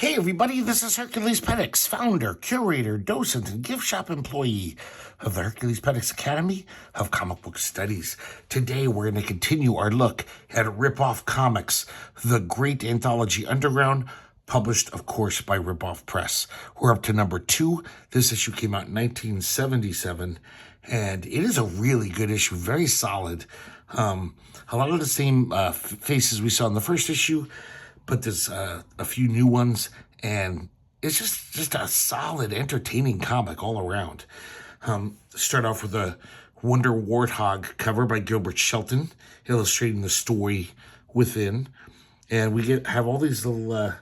Hey everybody, this is herculespetix, founder, curator, docent, and gift shop employee of the herculespetix Academy of Comic Book Studies. Today we're going to continue our look at Rip-Off Comics, the great anthology Underground, published, of course, by Rip-Off Press. We're up to number 2. This issue came out in 1977, and it is a really good issue, very solid. A lot of the same faces we saw in the first issue, but there's a few new ones, and it's just a solid, entertaining comic all around. Start off with a Wonder Warthog cover by Gilbert Shelton, illustrating the story within, and we have all these little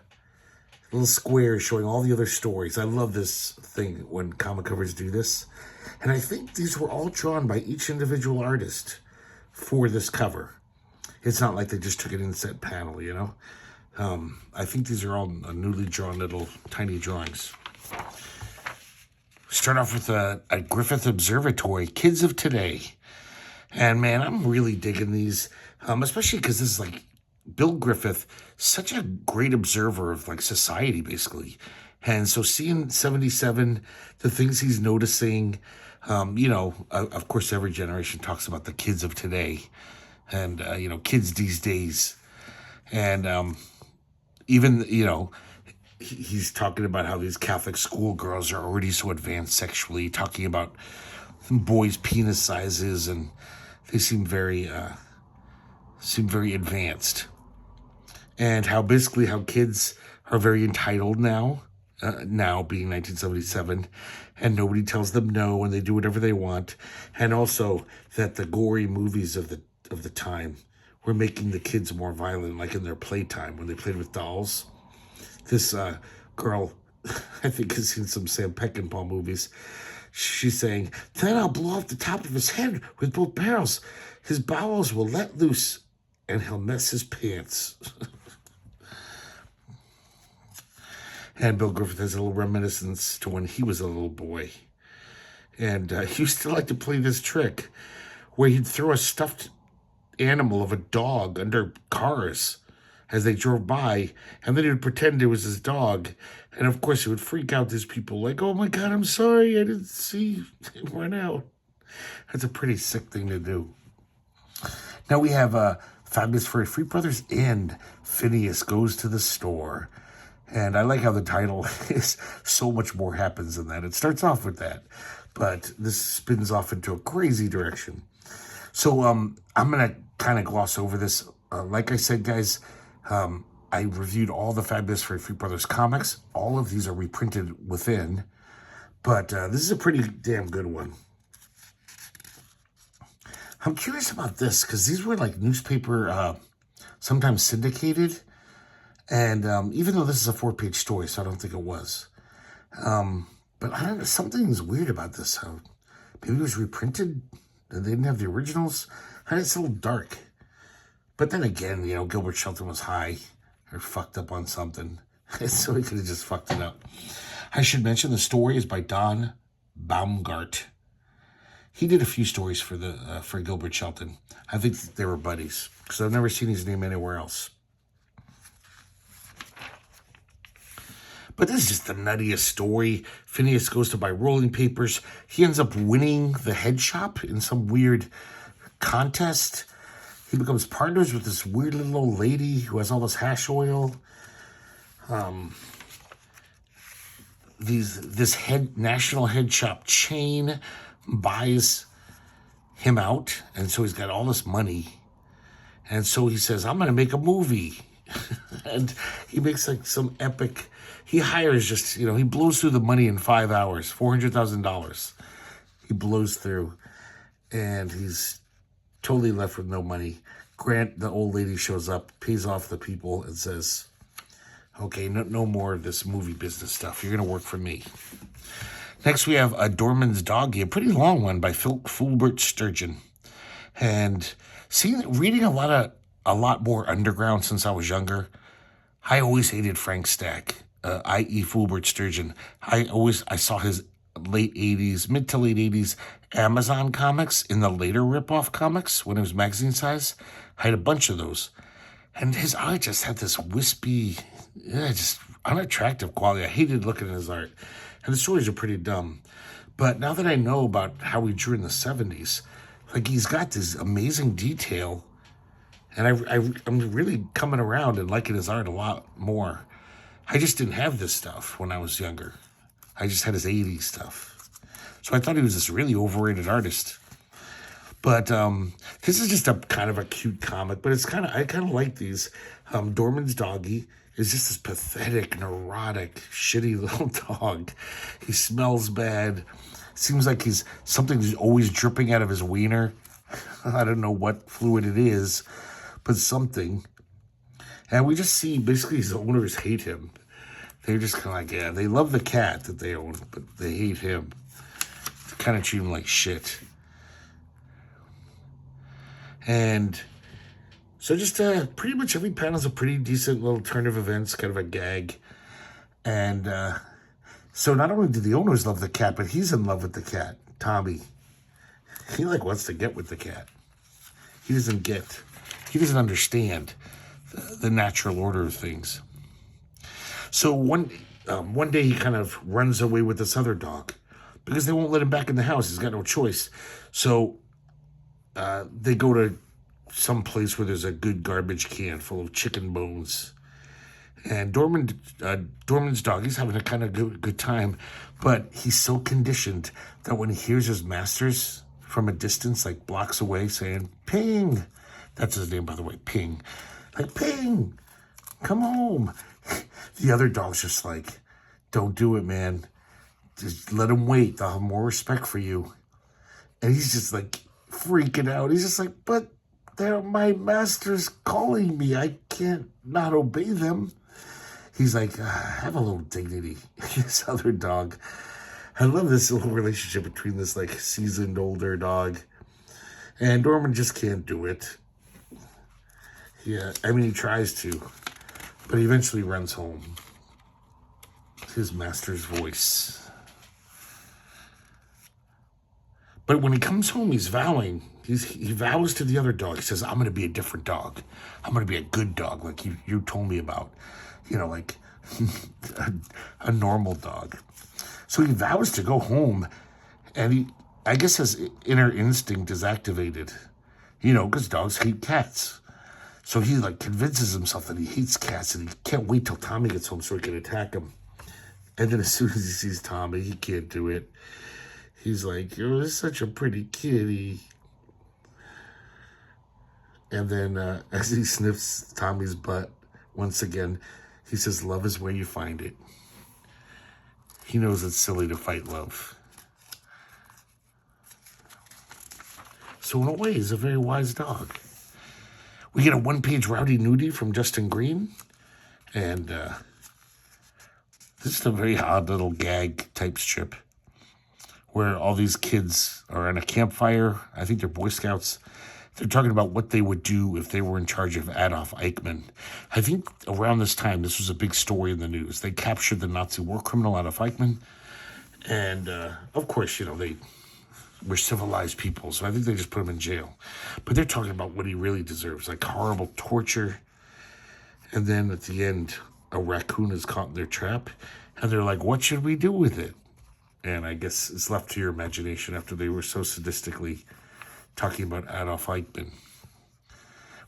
squares showing all the other stories. I love this thing when comic covers do this, and I think these were all drawn by each individual artist for this cover. It's not like they just took an inset panel, you know. I think these are all newly drawn little tiny drawings. Start off with a Griffith Observatory, Kids of Today. And man, I'm really digging these, especially because this is like Bill Griffith, such a great observer of like society, basically. And so seeing 77, the things he's noticing, of course, every generation talks about the kids of today and, kids these days. And, even, he's talking about how these Catholic schoolgirls are already so advanced sexually, talking about boys' penis sizes, and they seem very advanced. And how kids are very entitled now being 1977, and nobody tells them no, and they do whatever they want. And also that the gory movies of the time were making the kids more violent, like in their playtime when they played with dolls. This girl, I think, has seen some Sam Peckinpah movies. She's saying, "Then I'll blow off the top of his head with both barrels. His bowels will let loose, and he'll mess his pants." And Bill Griffith has a little reminiscence to when he was a little boy. And he used to like to play this trick where he'd throw a stuffed animal of a dog under cars as they drove by, and then he would pretend it was his dog, and of course it would freak out these people, like, "Oh my god, I'm sorry, I didn't see it run out." That's a pretty sick thing to do. Now we have Fabulous Furry Freak Brothers and Phineas Goes to the Store, and I like how the title is so much more happens than that. It starts off with that, but this spins off into a crazy direction. So I'm going to kind of gloss over this. Like I said, guys, I reviewed all the Fabulous Furry Freak Brothers comics. All of these are reprinted within, but this is a pretty damn good one. I'm curious about this because these were like newspaper, sometimes syndicated, and even though this is a 4-page story, so I don't think it was. But I don't know, something's weird about this. Maybe it was reprinted. They didn't have the originals. And it's a little dark. But then again, Gilbert Shelton was high or fucked up on something. So he could have just fucked it up. I should mention the story is by Don Baumgart. He did a few stories for Gilbert Shelton. I think they were buddies because I've never seen his name anywhere else. But this is just the nuttiest story. Phineas goes to buy rolling papers. He ends up winning the head shop in some weird contest. He becomes partners with this weird little old lady who has all this hash oil. This national head shop chain buys him out, and so he's got all this money. And so he says, "I'm going to make a movie." And he makes like some epic. He hires he blows through the money in 5 hours, $400,000. He blows through, and he's totally left with no money. Grant, the old lady, shows up, pays off the people, and says, "Okay, no more of this movie business stuff. You're going to work for me." Next, we have a Dorman's Doggy, a pretty long one by Fulbert Sturgeon. And reading a lot more underground since I was younger, I always hated Frank Stack, i.e. Fulbert Sturgeon. I saw his mid to late 80s Amazon comics in the later Rip-Off comics when it was magazine size. I had a bunch of those. And his eye just had this wispy, yeah, just unattractive quality. I hated looking at his art. And the stories are pretty dumb. But now that I know about how he drew in the 70s, like he's got this amazing detail. And I'm really coming around and liking his art a lot more. I just didn't have this stuff when I was younger. I just had his 80s stuff. So I thought he was this really overrated artist. But this is just a kind of a cute comic, but I kind of like these. Dorman's doggy is just this pathetic, neurotic, shitty little dog. He smells bad. Seems like something's always dripping out of his wiener. I don't know what fluid it is, but something. And we just see basically his owners hate him. They're just kind of like, yeah, they love the cat that they own, but they hate him. They kind of treat him like shit. And so just pretty much every panel's a pretty decent little turn of events, kind of a gag. And so not only do the owners love the cat, but he's in love with the cat, Tommy. He wants to get with the cat. He doesn't understand the natural order of things. So one day he kind of runs away with this other dog because they won't let him back in the house. He's got no choice. So they go to some place where there's a good garbage can full of chicken bones. And Dorman's dog, he's having a kind of good time, but he's so conditioned that when he hears his masters from a distance, like blocks away, saying, "Ping," that's his name, by the way, Ping, like, "Ping, come home." The other dog's just like, "Don't do it, man. Just let him wait. They'll have more respect for you." And he's just like freaking out. He's just like, "But they're my masters calling me. I can't not obey them." He's like, "Have a little dignity." This other dog. I love this little relationship between this like seasoned older dog. And Dorman just can't do it. Yeah, I mean, he tries to, but he eventually runs home. His master's voice. But when he comes home, he's vowing. He vows to the other dog. He says, "I'm going to be a different dog. I'm going to be a good dog, like you told me about. Like a normal dog." So he vows to go home, and I guess his inner instinct is activated, because dogs hate cats. So he convinces himself that he hates cats, and he can't wait till Tommy gets home so he can attack him. And then as soon as he sees Tommy, he can't do it. He's like, "You're such a pretty kitty." And then as he sniffs Tommy's butt, once again, he says, "Love is where you find it." He knows it's silly to fight love. So in a way, he's a very wise dog. We get a one-page rowdy nudie from Justin Green. And this is a very odd little gag type strip where all these kids are in a campfire. I think they're Boy Scouts. They're talking about what they would do if they were in charge of Adolf Eichmann. I think around this time, this was a big story in the news. They captured the Nazi war criminal Adolf Eichmann. And, of course, they were civilized people, so I think they just put him in jail. But they're talking about what he really deserves, like horrible torture. And then at the end, a raccoon is caught in their trap. And they're like, "What should we do with it?" And I guess it's left to your imagination after they were so sadistically talking about Adolf Eichmann.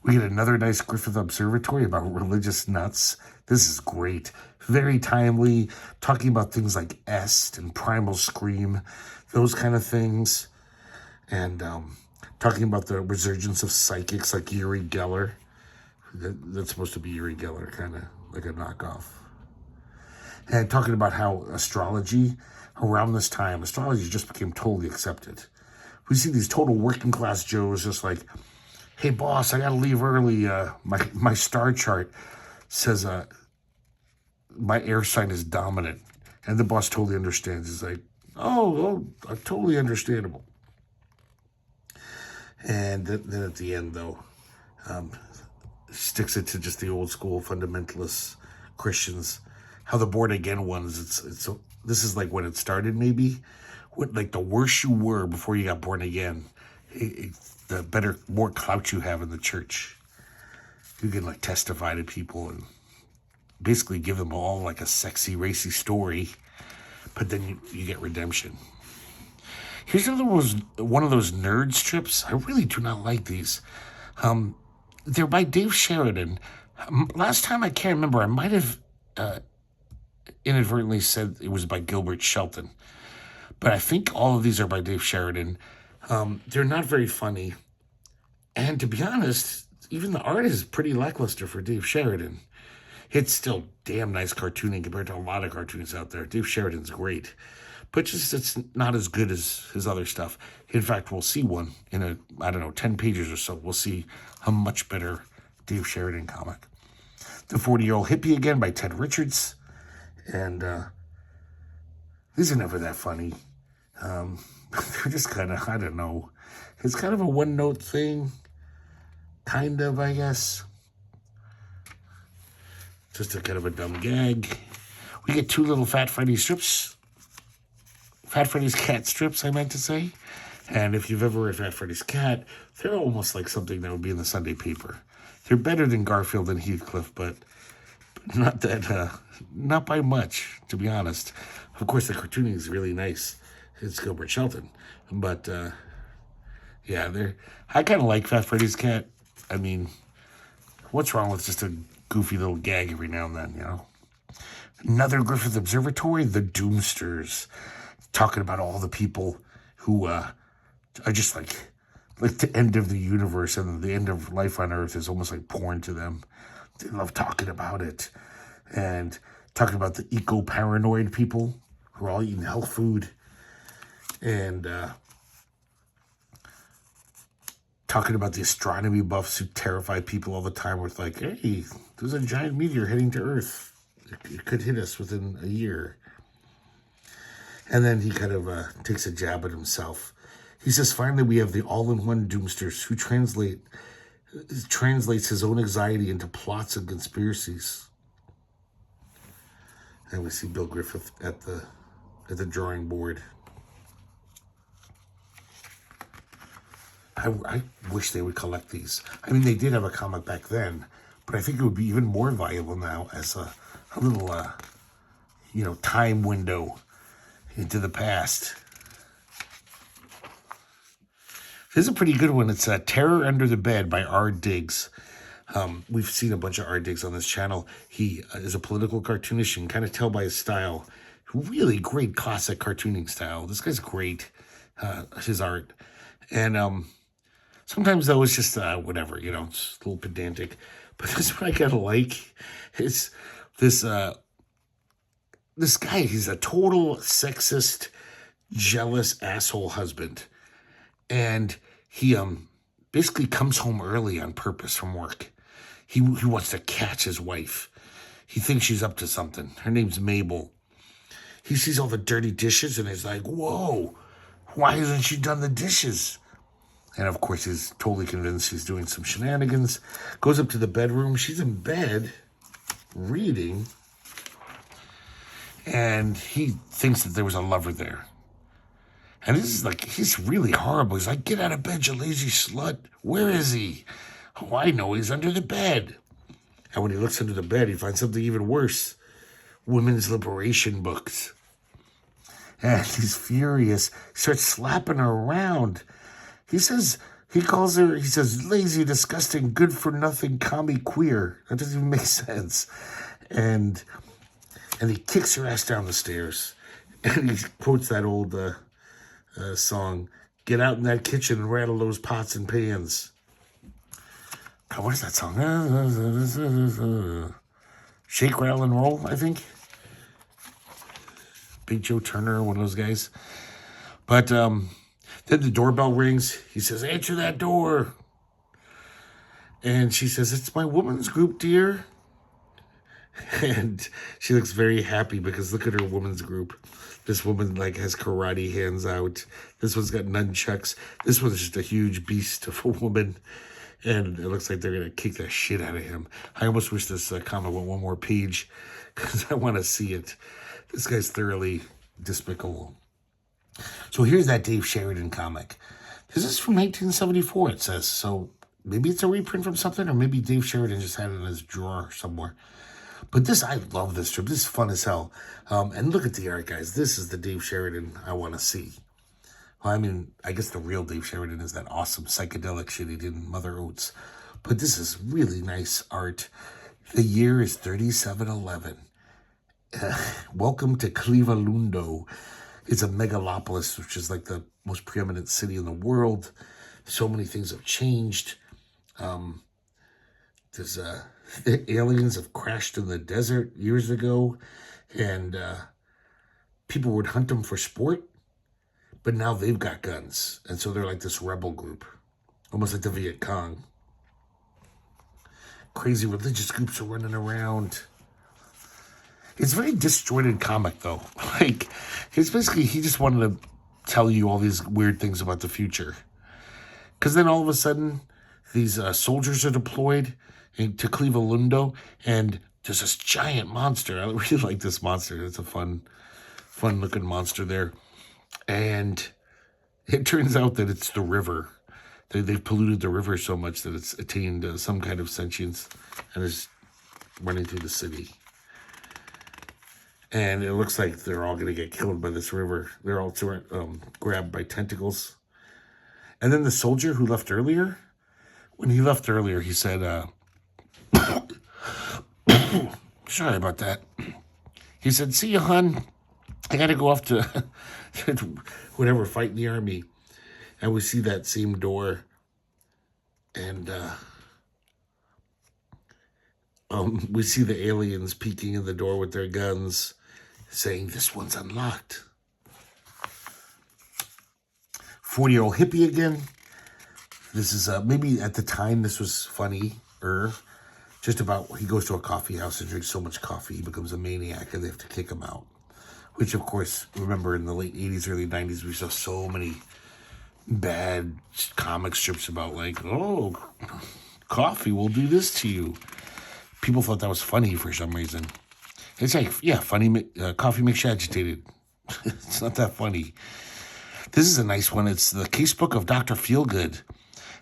We get another nice Griffith observatory about religious nuts. This is great. Very timely, talking about things like Est and Primal Scream, those kind of things. And talking about the resurgence of psychics like Uri Geller. That's supposed to be Uri Geller, kind of like a knockoff. And talking about how astrology, around this time, astrology just became totally accepted. We see these total working class Joes just like, "Hey boss, I gotta leave early. My star chart says my air sign is dominant." And the boss totally understands. He's like, oh, totally understandable. And then at the end, though, sticks it to just the old school fundamentalist Christians. How the born again ones, this is like when it started, maybe. Like the worse you were before you got born again, the more clout you have in the church. You can testify to people and basically give them all like a sexy, racy story, but then you get redemption. Here's one of those nerd strips. I really do not like these. They're by Dave Sheridan. Last time, I can't remember. I might have inadvertently said it was by Gilbert Shelton. But I think all of these are by Dave Sheridan. They're not very funny. And to be honest, even the art is pretty lackluster for Dave Sheridan. It's still damn nice cartooning compared to a lot of cartoons out there. Dave Sheridan's great. But just it's not as good as his other stuff. In fact, we'll see one in 10 pages or so. We'll see a much better Dave Sheridan comic. The 40-Year-Old Hippie Again by Ted Richards. And these are never that funny. They're just kind of, I don't know. It's kind of a one-note thing. Kind of, I guess. Just a kind of a dumb gag. We get 2 little Fat Freddy's strips. Fat Freddy's cat strips, I meant to say. And if you've ever read Fat Freddy's Cat, they're almost like something that would be in the Sunday paper. They're better than Garfield and Heathcliff, but not by much, to be honest. Of course, the cartooning is really nice. It's Gilbert Shelton. But, yeah, I kind of like Fat Freddy's Cat. I mean, what's wrong with just a goofy little gag every now and then, you know? Another Griffith Observatory, The Doomsters. Talking about all the people who are just like the end of the universe and the end of life on Earth is almost like porn to them. They love talking about it. And talking about the eco-paranoid people who are all eating health food. And talking about the astronomy buffs who terrify people all the time with like, hey, there's a giant meteor heading to Earth. It could hit us within a year. And then he kind of takes a jab at himself. He says, finally, we have the all-in-one Doomsters who translates his own anxiety into plots and conspiracies. And we see Bill Griffith at the drawing board. I wish they would collect these. I mean, they did have a comic back then, but I think it would be even more valuable now as a little, time window into the past. This is a pretty good one. It's Terror Under the Bed by R. Diggs. We've seen a bunch of R. Diggs on this channel. He is a political cartoonist. You can kind of tell by his style. Really great classic cartooning style. This guy's great, his art. And sometimes, though, it's just whatever, it's a little pedantic. But this one I kind of like. It's this guy, he's a total sexist, jealous asshole husband. And he basically comes home early on purpose from work. He wants to catch his wife. He thinks she's up to something. Her name's Mabel. He sees all the dirty dishes and he's like, whoa, why hasn't she done the dishes? And of course, he's totally convinced she's doing some shenanigans. Goes up to the bedroom. She's in bed reading. And he thinks that there was a lover there. And this is like, he's really horrible. He's like, get out of bed, you lazy slut. Where is he? Oh, I know, he's under the bed. And when he looks under the bed, he finds something even worse. Women's liberation books. And he's furious. He starts slapping her around. He says, lazy, disgusting, good for nothing, commie queer. That doesn't even make sense. And he kicks her ass down the stairs. And he quotes that old song, get out in that kitchen and rattle those pots and pans. God, what is that song? Shake, Rattle, and Roll, I think. Big Joe Turner, one of those guys. But then the doorbell rings. He says, answer that door. And she says, it's my woman's group, dear. And she looks very happy because look at her woman's group. This woman has karate hands out. This one's got nunchucks. This one's just a huge beast of a woman. And it looks like they're going to kick the shit out of him. I almost wish this comic went one more page because I want to see it. This guy's thoroughly despicable. So here's that Dave Sheridan comic. This is from 1974, it says. So maybe it's a reprint from something, or maybe Dave Sheridan just had it in his drawer somewhere. But I love this strip. This is fun as hell. And look at the art, guys. This is the Dave Sheridan I want to see. Well, I mean, I guess the real Dave Sheridan is that awesome psychedelic shit he did in Mother Oats. But this is really nice art. The year is 3711. Welcome to Clevelundo. It's a megalopolis, which is like the most preeminent city in the world. So many things have changed. The aliens have crashed in the desert years ago, and people would hunt them for sport, but now they've got guns, and so they're like this rebel group, almost like the Viet Cong. Crazy religious groups are running around. It's a very disjointed comic, though. Like, it's basically, he just wanted to tell you all these weird things about the future. Because then all of a sudden, these soldiers are deployed to Clevelundo, and there's this giant monster. I really like this monster. It's a fun-looking monster there. And it turns out that it's the river. They've polluted the river so much that it's attained some kind of sentience and is running through the city. And it looks like they're all going to get killed by this river. They're all grabbed by tentacles. And then the soldier who left earlier, when he left earlier, he said, sorry about that. He said, see you, hon. I got to go off to whatever, fight in the army. And we see that same door. And we see the aliens peeking in the door with their guns, saying, this one's unlocked. 40-year-old hippie again. This is, maybe at the time this was funny, just about, he goes to a coffee house and drinks so much coffee, he becomes a maniac, and they have to kick him out. Which, of course, remember in the late 80s, early 90s, we saw so many bad comic strips about, like, oh, coffee will do this to you. People thought that was funny for some reason. It's like, yeah, funny, coffee makes you agitated. It's not that funny. This is a nice one. It's the casebook of Dr. Feelgood.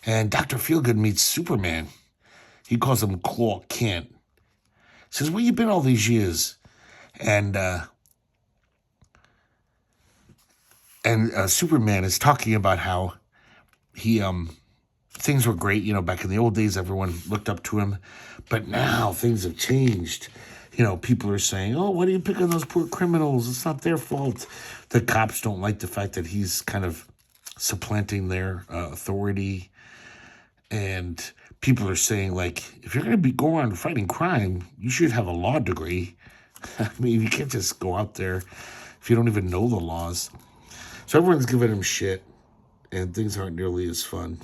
And Dr. Feelgood meets Superman. He calls him Clark Kent. Says, where you been all these years? And Superman is talking about how he, things were great, back in the old days, everyone looked up to him. But now things have changed. People are saying, oh, why do you pick on those poor criminals? It's not their fault. The cops don't like the fact that he's kind of supplanting their authority. And people are saying, like, if you're going to be going around fighting crime, you should have a law degree. I mean, you can't just go out there if you don't even know the laws. So everyone's giving him shit, and things aren't nearly as fun.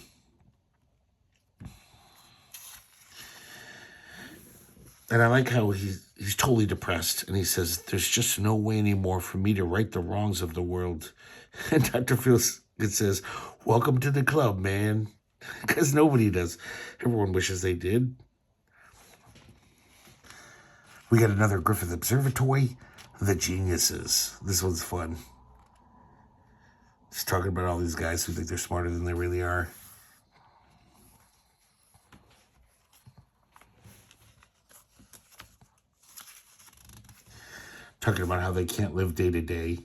And I like how he's totally depressed, and he says, there's just no way anymore for me to right the wrongs of the world. And Dr. Feelgood says, welcome to the club, man. Because nobody does. Everyone wishes they did. We got another Griffith Observatory, The Geniuses. This one's fun. Just talking about all these guys who think they're smarter than they really are. Talking about how they can't live day to day.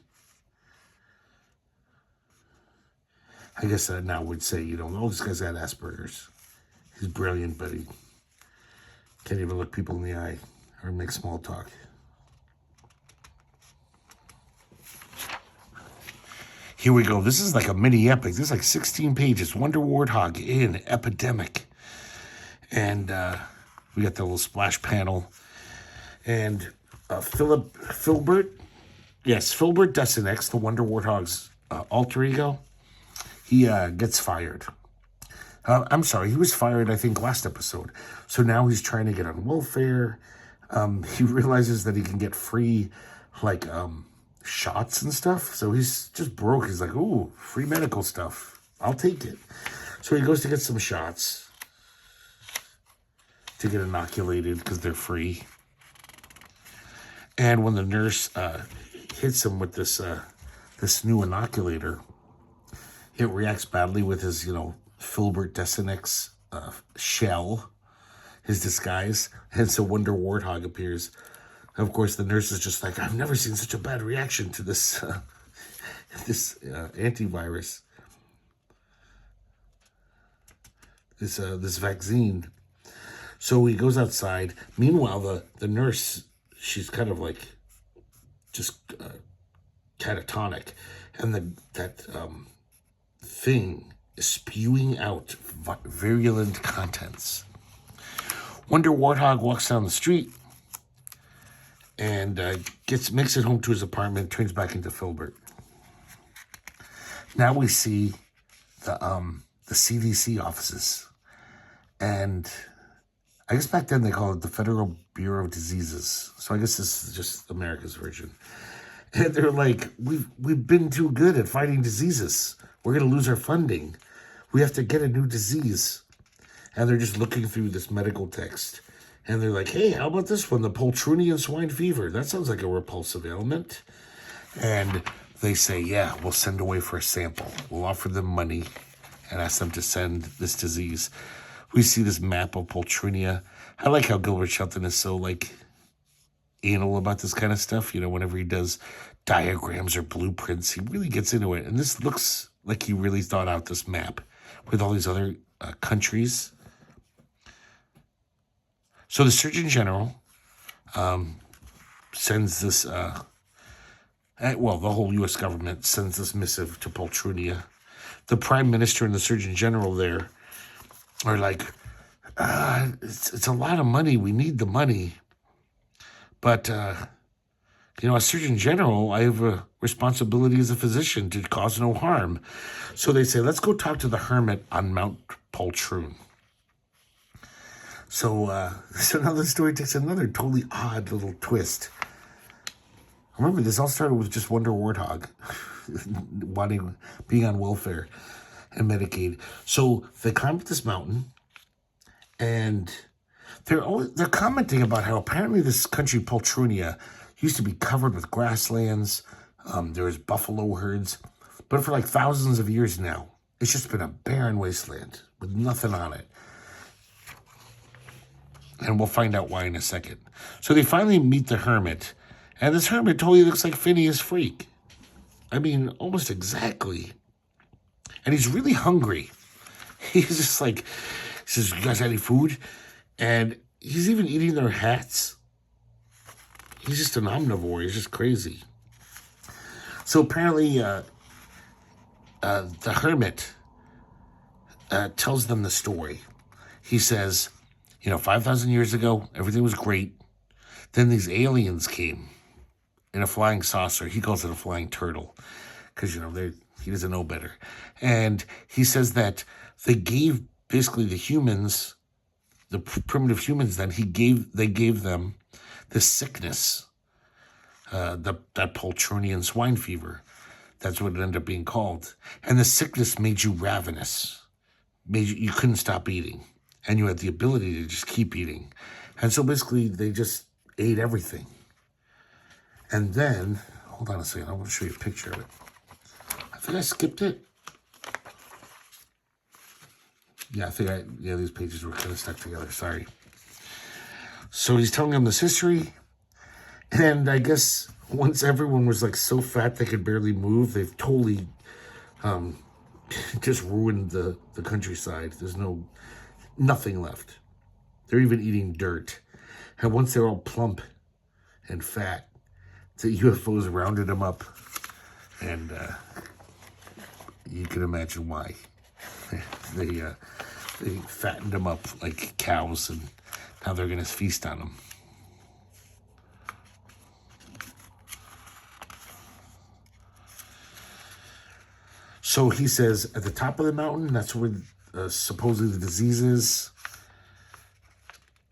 I guess I now would say, oh, this guy's got Asperger's. He's brilliant, but he can't even look people in the eye or make small talk. Here we go. This is like a mini epic. This is like 16 pages. Wonder Warthog in Epidemic. And we got the little splash panel. And Filbert Desinex, the Wonder Warthog's alter ego, he gets fired. I'm sorry, he was fired, I think, last episode. So now he's trying to get on welfare. He realizes that he can get free, like, shots and stuff. So he's just broke. He's like, ooh, free medical stuff. I'll take it. So he goes to get some shots to get inoculated because they're free. And when the nurse hits him with this new inoculator, it reacts badly with his, Filbert Desinex shell, his disguise. And so Wonder Warthog appears Of course, the nurse is just like, I've never seen such a bad reaction to this antivirus, this vaccine. So he goes outside. Meanwhile, the nurse, she's kind of like just catatonic, and that thing is spewing out virulent contents. Wonder Warthog walks down the street and makes it home to his apartment, turns back into Filbert. Now we see the CDC offices, and I guess back then they called it the Federal Bureau of Diseases. So I guess this is just America's version. And they're like, we've been too good at fighting diseases. We're going to lose our funding. We have to get a new disease. And they're just looking through this medical text. And they're like, hey, how about this one? The Poltrunian swine fever. That sounds like a repulsive ailment. And they say, yeah, we'll send away for a sample. We'll offer them money and ask them to send this disease. We see this map of Poltrunia. I like how Gilbert Shelton is so, like, anal about this kind of stuff. You know, whenever he does diagrams or blueprints, he really gets into it. And this looks like he really thought out this map with all these other countries. So the Surgeon General sends this, the whole U.S. government sends this missive to Poltrunia. The Prime Minister and the Surgeon General there are like, it's a lot of money. We need the money. But, as Surgeon General, I have a responsibility as a physician to cause no harm. So they say, let's go talk to the hermit on Mount Poltroon. So now the story takes another totally odd little twist. Remember, this all started with just Wonder Warthog being on welfare and Medicaid. So they climb up this mountain, and they're commenting about how apparently this country, Poltrunia, used to be covered with grasslands. There was buffalo herds. But for like thousands of years now, it's just been a barren wasteland with nothing on it. And we'll find out why in a second. So they finally meet the hermit. And this hermit totally looks like Phineas Freak. I mean, almost exactly. And he's really hungry. He's just like, he says, you guys have any food? And he's even eating their hats. He's just an omnivore. He's just crazy. So apparently, the hermit tells them the story. He says, 5,000 years ago, everything was great. Then these aliens came in a flying saucer. He calls it a flying turtle because, he doesn't know better. And he says that they gave basically the humans, the primitive humans then, they gave them this sickness, that Poltrunian swine fever. That's what it ended up being called. And the sickness made you ravenous. You couldn't stop eating. And you had the ability to just keep eating. And so basically they just ate everything. And then, hold on a second, I want to show you a picture of it. I think I skipped it. Yeah, these pages were kind of stuck together, sorry. So he's telling them this history. And I guess once everyone was like so fat they could barely move, they've totally just ruined the countryside. There's nothing left. They're even eating dirt. And once they're all plump and fat, the UFOs rounded them up. And you can imagine why. They fattened them up like cows, and now they're going to feast on them. So he says, at the top of the mountain, that's where supposedly the disease is.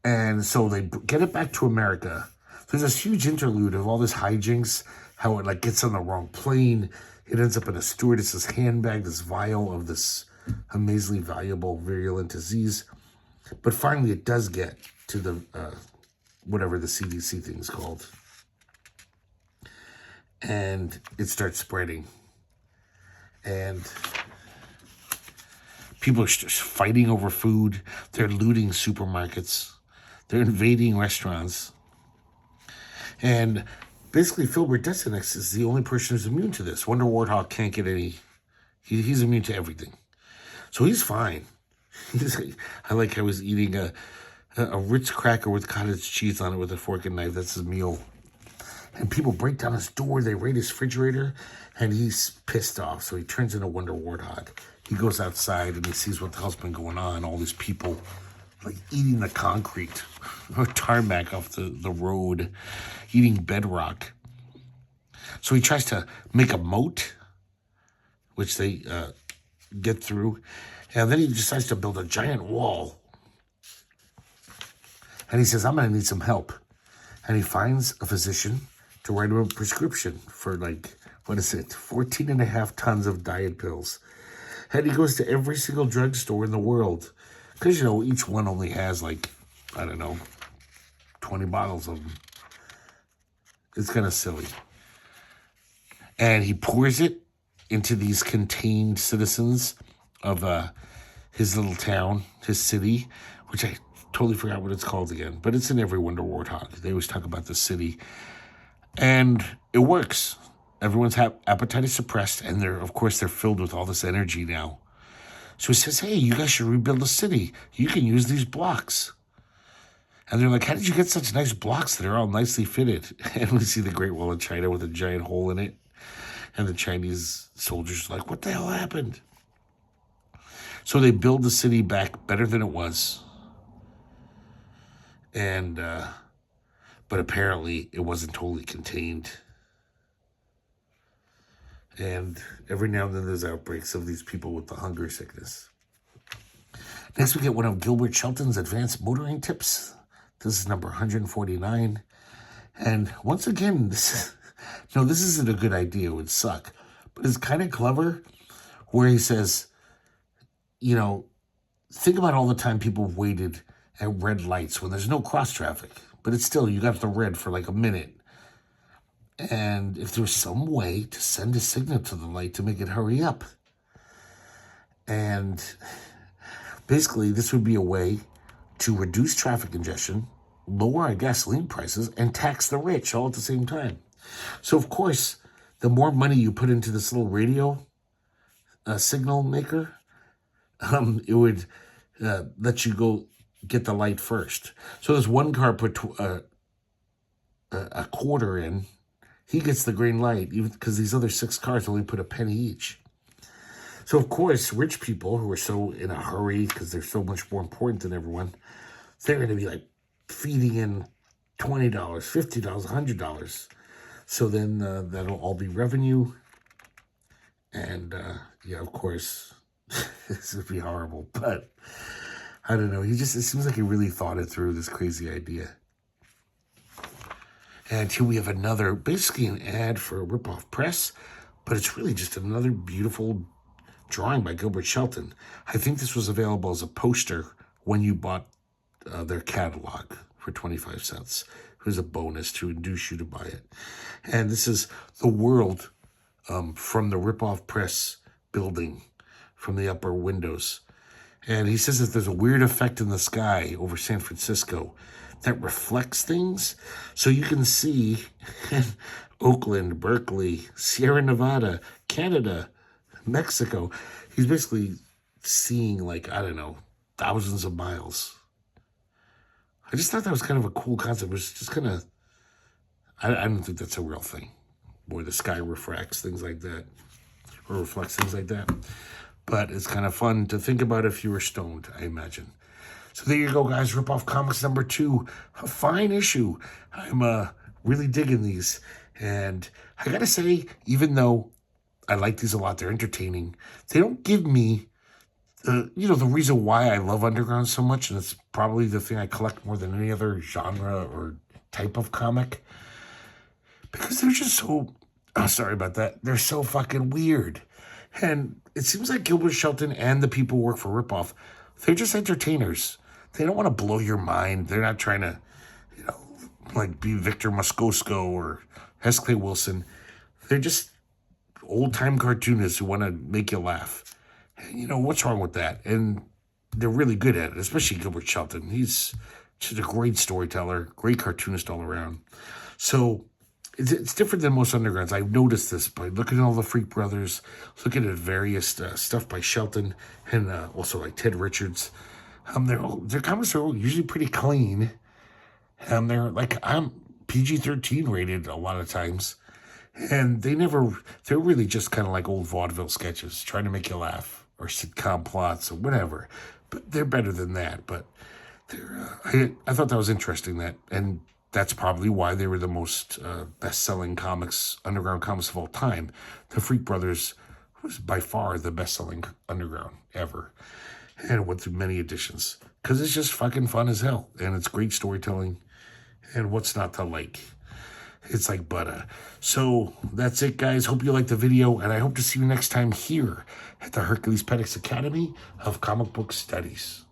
And so they get it back to America. There's this huge interlude of all this hijinks, how it gets on the wrong plane. It ends up in a stewardess's handbag, this vial of this amazingly valuable virulent disease. But finally it does get to the, whatever the CDC thing's called. And it starts spreading. And people are just fighting over food. They're looting supermarkets. They're invading restaurants. And basically, Filbert Desinix is the only person who's immune to this. Wonder Warthog can't get any. He's immune to everything. So he's fine. I like how he's eating a Ritz cracker with cottage cheese on it with a fork and knife. That's his meal. And people break down his door. They raid his refrigerator. And he's pissed off. So he turns into Wonder Warthog. He goes outside and he sees what the hell's been going on. All these people like eating the concrete or tarmac off the road, eating bedrock. So he tries to make a moat, which they get through. And then he decides to build a giant wall. And he says, I'm going to need some help. And he finds a physician to write him a prescription for 14 and a half tons of diet pills. And he goes to every single drugstore in the world. Because, each one only has 20 bottles of them. It's kind of silly. And he pours it into these contained citizens of his little town, his city, which I totally forgot what it's called again. But it's in every Wonder Warthog. They always talk about the city. And it works. Everyone's appetite is suppressed, and they're filled with all this energy now. So he says, hey, you guys should rebuild the city. You can use these blocks. And they're like, how did you get such nice blocks that are all nicely fitted? And we see the Great Wall of China with a giant hole in it. And the Chinese soldiers are like, what the hell happened? So they build the city back better than it was. And, but apparently it wasn't totally contained. And every now and then there's outbreaks of these people with the hunger sickness. Next we get one of Gilbert Shelton's advanced motoring tips. This is number 149. And once again, this isn't a good idea. It would suck. But it's kind of clever where he says, think about all the time people waited at red lights when there's no cross traffic. But it's still, you got the red for a minute. And if there's some way to send a signal to the light to make it hurry up. And basically, this would be a way to reduce traffic congestion, lower our gasoline prices, and tax the rich all at the same time. So, of course, the more money you put into this little radio signal maker, it would let you go get the light first. So this one car put a quarter in. He gets the green light, even because these other 6 cars only put a penny each. So, of course, rich people who are so in a hurry because they're so much more important than everyone, they're going to be feeding in $20, $50, $100. So then that'll all be revenue. And, of course, this would be horrible. But I don't know. It seems like he really thought it through, this crazy idea. And here we have basically an ad for a ripoff press, but it's really just another beautiful drawing by Gilbert Shelton. I think this was available as a poster when you bought their catalog for 25 cents. It was a bonus to induce you to buy it. And this is the world from the ripoff press building, from the upper windows. And he says that there's a weird effect in the sky over San Francisco that reflects things. So you can see Oakland, Berkeley, Sierra Nevada, Canada, Mexico. He's basically seeing thousands of miles. I just thought that was kind of a cool concept. It was just kind of, I don't think that's a real thing, where the sky refracts things like that, or reflects things like that. But it's kind of fun to think about if you were stoned, I imagine. So there you go, guys. Ripoff Comics number 2. A fine issue. I'm really digging these. And I got to say, even though I like these a lot, they're entertaining, they don't give me, the reason why I love Underground so much, and it's probably the thing I collect more than any other genre or type of comic, because they're just so, sorry about that, they're so fucking weird. And it seems like Gilbert Shelton and the people who work for Ripoff, they're just entertainers. They don't want to blow your mind. They're not trying to, be Victor Moscoso or Hesclay Wilson. They're just old-time cartoonists who want to make you laugh. And, what's wrong with that? And they're really good at it, especially Gilbert Shelton. He's just a great storyteller, great cartoonist all around. So it's different than most undergrounds. I've noticed this by looking at all the Freak Brothers, looking at various stuff by Shelton, and also like Ted Richards. Their comics are usually pretty clean. They're like PG-13 rated a lot of times. And they're really just kind of like old vaudeville sketches, trying to make you laugh, or sitcom plots, or whatever. But they're better than that. But I thought that was interesting, and that's probably why they were the most best-selling underground comics of all time. The Freak Brothers was by far the best-selling underground ever. And it went through many editions. Because it's just fucking fun as hell. And it's great storytelling. And what's not to like? It's like butter. So that's it, guys. Hope you liked the video. And I hope to see you next time here at the Herculespetix Academy of Comic Book Studies.